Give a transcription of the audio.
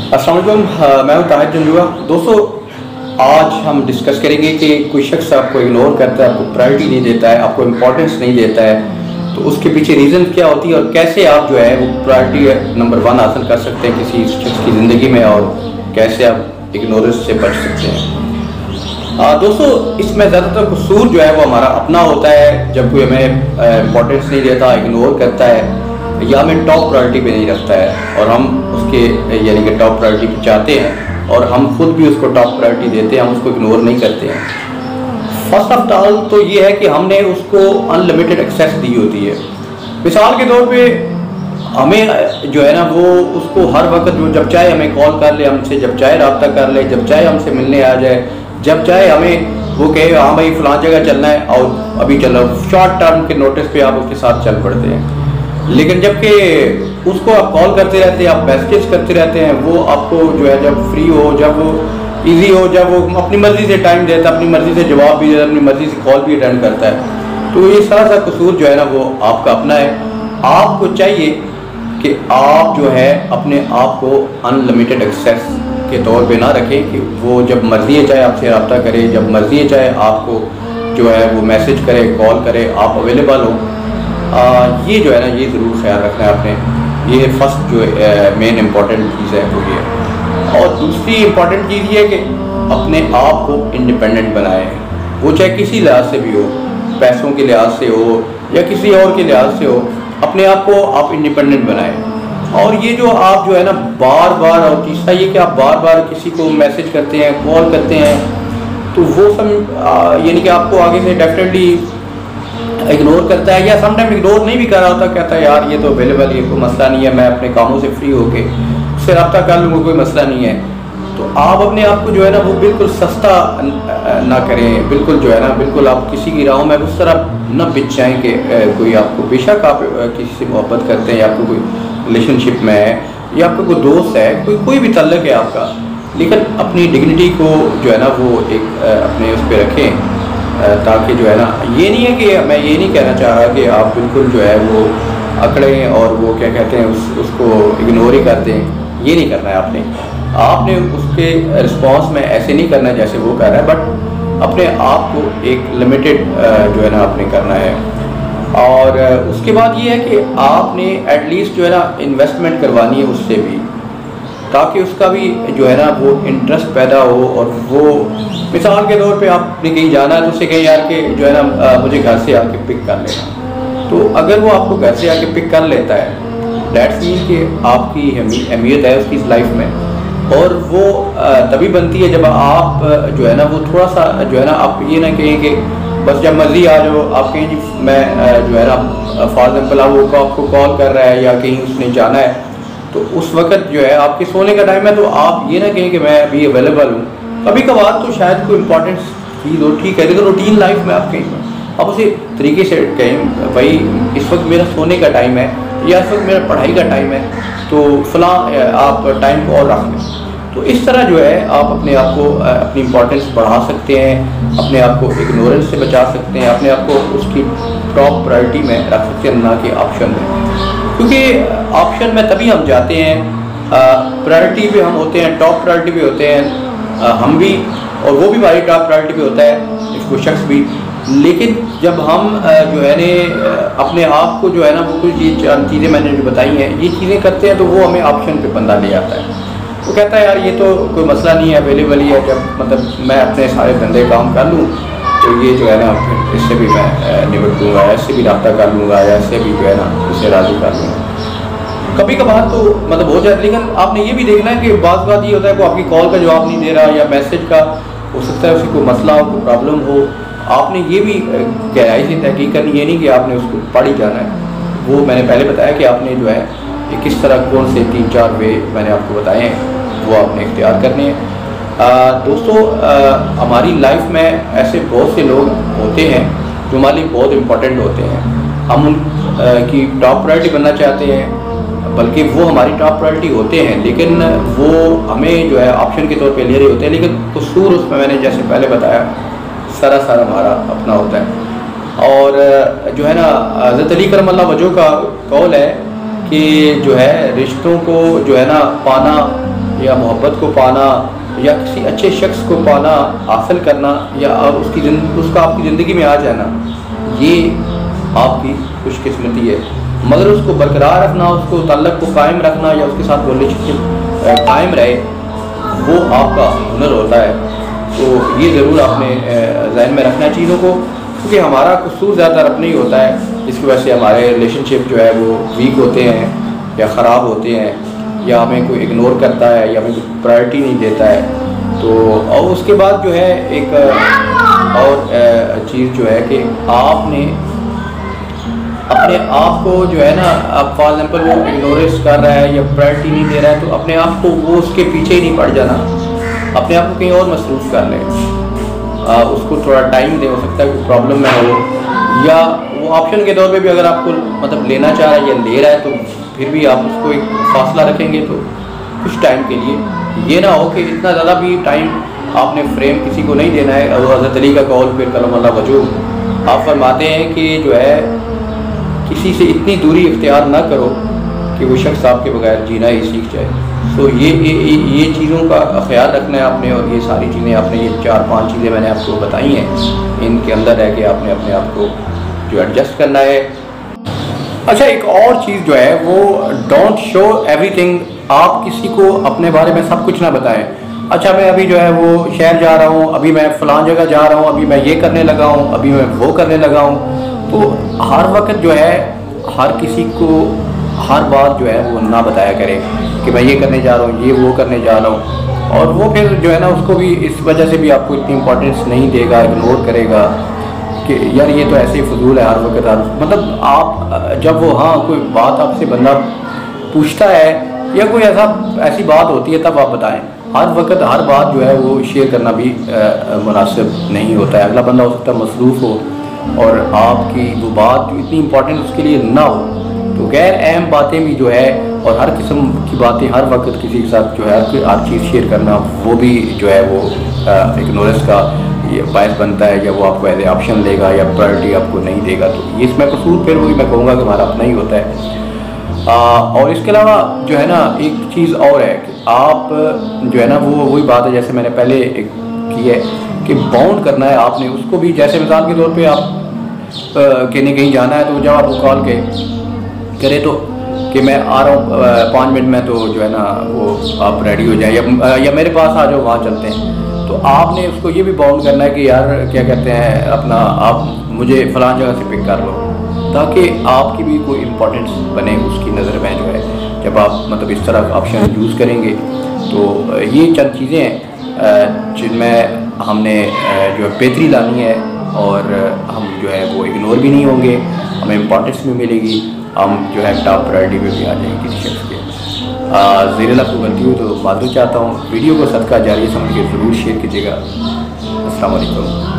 अस्सलाम वालेकुम। मैं हूं ताहिर जंजुआ। दोस्तों, आज हम डिस्कस करेंगे कि कोई शख्स आपको इग्नोर करता है, आपको प्रायोरिटी नहीं देता है, आपको इम्पोर्टेंस नहीं देता है, तो उसके पीछे रीज़न क्या होती है और कैसे आप जो है वो प्रायोरिटी नंबर 1 हासिल कर सकते हैं किसी शख्स की ज़िंदगी में, और कैसे आप इग्नोरेंस से बच सकते हैं। दोस्तों, इसमें ज़्यादातर कसूर जो है वो हमारा अपना होता है। जब कोई हमें इम्पोर्टेंस नहीं देता, इग्नोर करता है या हमें टॉप प्रायोरिटी पे नहीं रखता है और हम उसके यानी कि टॉप प्रायोरिटी पे चाहते हैं और हम खुद भी उसको टॉप प्रायोरिटी देते हैं, हम उसको इग्नोर नहीं करते हैं। फर्स्ट ऑफ ऑल तो ये है कि हमने उसको अनलिमिटेड एक्सेस दी होती है। मिसाल के तौर पे हमें जो है ना वो उसको हर वक्त जो जब चाहे हमें कॉल कर ले, हमसे जब चाहे रब्ता कर ले, जब चाहे हमसे मिलने आ जाए, जब चाहे हमें वो कहे हाँ भाई फलां जगह चलना है और अभी चलो, शॉर्ट टर्म के नोटिस पे आप उसके साथ चल पड़ते हैं। लेकिन जबकि उसको आप कॉल करते रहते हैं, आप मैसेज करते रहते हैं, वो आपको जो है जब फ्री हो, जब वो इजी हो, जब वो अपनी मर्ज़ी से टाइम देता है, अपनी मर्ज़ी से जवाब भी देता है, अपनी मर्ज़ी से कॉल भी अटेंड करता है, तो ये सारा सा कसूर जो है ना वो आपका अपना है। आपको चाहिए कि आप जो है अपने आप को अनलिमिटेड एक्सेस के तौर पे ना रखें कि वो जब मर्ज़ी है चाहे आपसे रब्ता करे, जब मर्ज़ी है चाहे आपको जो है वो मैसेज करे, कॉल करे, आप अवेलेबल हो। ये जो है ना ये ज़रूर ख्याल रखना है आपने। ये फर्स्ट जो मेन इम्पॉर्टेंट चीज़ है वो ये। और दूसरी इम्पॉर्टेंट चीज़ ये है कि अपने आप को इंडिपेंडेंट बनाएं, वो चाहे किसी लिहाज से भी हो, पैसों के लिहाज से हो या किसी और के लिहाज से हो, अपने आप को आप इंडिपेंडेंट बनाएं। और ये जो आप जो है ना बार बार, और तीसरा ये कि आप बार बार किसी को मैसेज करते हैं, कॉल करते हैं, तो वो सब यानी कि आपको आगे से डेफिनेटली इग्नोर करता है, या समटाइम इग्नोर नहीं भी कर रहा होता, कहता है यार ये तो अवेलेबल, ये कोई मसला नहीं है, मैं अपने कामों से फ्री होके उससे रब्ता कर लूँगा, कोई मसला नहीं है। तो आप अपने आप को जो है ना वो बिल्कुल सस्ता ना करें, बिल्कुल जो है ना बिल्कुल आप किसी की राहों में उस तरह न बिछ जाएँ कि कोई आपको, बेशक आप किसी से मोहब्बत करते हैं या आपको कोई रिलेशनशिप में है या आपका कोई दोस्त है, कोई भी तल्लक है आपका, लेकिन अपनी डिग्निटी को जो है ना वो एक अपने उस पर रखें, ताकि जो है ना, ये नहीं है कि मैं ये नहीं कहना चाह रहा कि आप बिल्कुल जो है वो अकड़ें और वो क्या कहते हैं उसको इग्नोर ही कर दें। ये नहीं करना है आपने उसके रिस्पॉन्स में ऐसे नहीं करना है जैसे वो कर रहा है, बट अपने आप को एक लिमिटेड जो है ना आपने करना है। और उसके बाद ये है कि आपने एटलीस्ट जो है ना इन्वेस्टमेंट करवानी है उससे भी, ताकि उसका भी जो है ना वो इंटरेस्ट पैदा हो। और वो मिसाल के तौर पे आपने कहीं जाना है तो उससे कहीं यार के जो है ना मुझे घर से आके पिक कर लेना, तो अगर वो आपको घर से आके पिक कर लेता है, दैट्स मीन कि आपकी अहमियत है उसकी इस लाइफ में। और वो तभी बनती है जब आप जो है ना वो थोड़ा सा जो है ना आप ये ना कहें कि बस जब मर्जी आ जाओ, आप कहें जी मैं जो है ना फॉर एग्जाम्पल वो आपको कॉल कर रहा है या कहीं उसने जाना है, तो उस वक्त जो है आपके सोने का टाइम है, तो आप ये ना कहें कि मैं अभी अवेलेबल हूँ। कभी कभार तो शायद कोई इंपॉर्टेंट चीज़ हो, ठीक है, लेकिन रूटीन लाइफ में आप कहें, आप उसी तरीके से कहें भाई इस वक्त मेरा सोने का टाइम है या इस वक्त मेरा पढ़ाई का टाइम है, तो फलां आप टाइम को और रख लें। तो इस तरह जो है आप अपने आप को अपनी इम्पोर्टेंस बढ़ा सकते हैं, अपने आप को इग्नोरेंस से बचा सकते हैं, अपने आप को उसकी टॉप प्रायोरिटी में रख सकते हैं, ना कि ऑप्शन में। क्योंकि ऑप्शन में तभी हम जाते हैं, प्रायोरिटी पे हम होते हैं, टॉप प्रायोरिटी पे होते हैं हम भी, और वो भी हमारी टॉप प्रायोरिटी पे होता है, इसको शख्स भी। लेकिन जब हम जो है ने अपने आप को जो है ना वो कुछ ये चीज़ें मैंने जो बताई हैं, ये चीज़ें करते हैं, तो वो हमें ऑप्शन पे बंदा ले आता है। वो कहता है यार ये तो कोई मसला नहीं है, अवेलेबल ही है, जब मतलब मैं अपने सारे धंधे काम कर लूँ तो ये जो है ना फिर इससे भी मैं निपट लूँगा, इससे भी रब्ता कर लूँगा, या इससे भी जो है ना इसे राज़ी कर लूँगा। कभी कभार तो मतलब हो जाए, लेकिन आपने ये भी देखना है कि बात ये होता है कि आपकी कॉल का जवाब नहीं दे रहा या मैसेज का, हो सकता है उसकी कोई मसला हो, कोई प्रॉब्लम हो। आपने ये भी गहराई से तहकीक करनी, ये नहीं कि आपने उसको पढ़ ही जाना है। वो मैंने पहले बताया कि आपने जो है कि किस तरह कौन से 3-4 वे मैंने आपको बताए हैं, वो आपने इख्तियार करने हैं। दोस्तों, हमारी लाइफ में ऐसे बहुत से लोग होते हैं जो हमारे लिए बहुत इम्पोर्टेंट होते हैं, हम उनकी टॉप प्रायोरिटी बनना चाहते हैं, बल्कि वो हमारी टॉप प्रायोरिटी होते हैं, लेकिन वो हमें जो है ऑप्शन के तौर पे ले रहे होते हैं। लेकिन कसूर उसमें मैंने जैसे पहले बताया सारा हमारा अपना होता है। और जो है ना हज़रत अली करमल्लाहु वजह का कौल है कि जो है रिश्तों को जो है ना पाना या मोहब्बत को पाना या किसी अच्छे शख्स को पाना, हासिल करना या उसका आपकी ज़िंदगी में आ जाना, ये आपकी खुशकिस्मती है। मगर उसको बरकरार रखना, उसको ताल्लुक़ को कायम रखना या उसके साथ रिलेशनशिप कायम रहे, वो आपका हुनर होता है। तो ये ज़रूर आपने ज़हन में रखना चीज़ों को, क्योंकि हमारा कसूर ज़्यादातर अपने ही होता है, जिसकी वजह से हमारे रिलेशनशिप जो है वो वीक होते हैं या ख़राब होते हैं, या हमें कोई इग्नोर करता है या हमें कोई प्रायोरिटी नहीं देता है। तो और उसके बाद जो है एक और चीज़ जो है कि आपने अपने आप को जो है ना, अब फॉर एग्जाम्पल वो इग्नोरेंस कर रहा है या प्रायोरिटी नहीं दे रहा है, तो अपने आप को वो उसके पीछे ही नहीं पड़ जाना, अपने आप को कहीं और मसरूफ़ कर लें, उसको थोड़ा टाइम दे। हो सकता है कोई प्रॉब्लम में हो, या वो ऑप्शन के तौर पे भी अगर आपको मतलब लेना चाह रहा है या ले रहा है, तो फिर भी आप उसको एक फासला रखेंगे तो कुछ टाइम के लिए। ये ना हो कि इतना ज़्यादा भी टाइम आपने फ्रेम किसी को नहीं देना है। और हज़रत अली का कौल फिर कलम अल्लाह वजूह, आप फरमाते हैं कि जो है किसी से इतनी दूरी इख्तियार ना करो कि वो शख्स आपके बगैर जीना ही सीख जाए। तो ये चीज़ों का ख्याल रखना है आपने, और ये सारी चीज़ें आपने, ये 4-5 चीज़ें मैंने आपको बताई हैं, इनके अंदर है कि आपने अपने आप को जो एडजस्ट करना है। अच्छा, एक और चीज़ जो है वो डोंट शो एवरीथिंग। आप किसी को अपने बारे में सब कुछ ना बताएं। अच्छा, मैं अभी जो है वो शहर जा रहा हूँ, अभी मैं फ़लाँ जगह जा रहा हूँ, अभी मैं ये करने लगा हूँ, अभी मैं वो करने लगा हूँ। तो हर वक्त जो है हर किसी को हर बात जो है वो ना बताया करें कि मैं ये करने जा रहा हूँ, ये वो करने जा रहा हूँ, और वो फिर जो है ना उसको भी इस वजह से भी आपको इतनी इंपॉर्टेंस नहीं देगा, इग्नोर करेगा कि यार ये तो ऐसे ही फजूल है हर वक्त। मतलब आप जब वो हाँ कोई बात आपसे बंदा पूछता है या कोई ऐसी बात होती है, तब आप बताएं। हर वक्त हर बात जो है वो शेयर करना भी मुनासिब नहीं होता है। अगला बंदा हो सकता है मसरूफ़ हो और आपकी वो बात इतनी इम्पोर्टेंट उसके लिए ना हो, तो गैर अहम बातें भी जो है और हर किस्म की बातें हर वक्त किसी के साथ जो है हर चीज़ शेयर करना, वो भी जो है वो इग्नोरेंस का ये बायस बनता है, या वो आपको एज ए ऑप्शन देगा या प्रायोरिटी आपको नहीं देगा। तो इसमें कसूर फिर वही मैं कहूँगा कि हमारा अपना ही होता है। और इसके अलावा जो है ना एक चीज़ और है कि आप जो है ना वो वही बात है जैसे मैंने पहले की है कि बाउंड करना है आपने उसको भी। जैसे मिसाल के तौर पे आप कहीं जाना है, तो जब आप कॉल करें तो कि मैं आ रहा हूँ 5 मिनट में, तो जो है ना वो आप रेडी हो जाए या मेरे पास आ जाओ, वहाँ चलते हैं। तो आपने उसको ये भी बाउंड करना है कि यार क्या कहते हैं अपना, आप मुझे फ़लाँ जगह से पिक कर लो, ताकि आपकी भी कोई इम्पोर्टेंस बने उसकी नज़र में जो है। जब आप मतलब इस तरह ऑप्शन यूज़ करेंगे, तो ये चंद चीज़ें हैं जिनमें हमने जो है बेहतरी लानी है, और हम जो है वो इग्नोर भी नहीं होंगे, हमें इम्पोर्टेंस भी मिलेगी, हम जो है टॉप प्रायोरिटी पे भी आ जाएंगे किसी शख्स के। ज़ेर को गलती हुई तो माफ़ी चाहता हूँ। वीडियो को सदका जारी समझ के ज़रूर शेयर कीजिएगा। अस्सलाम वालेकुम।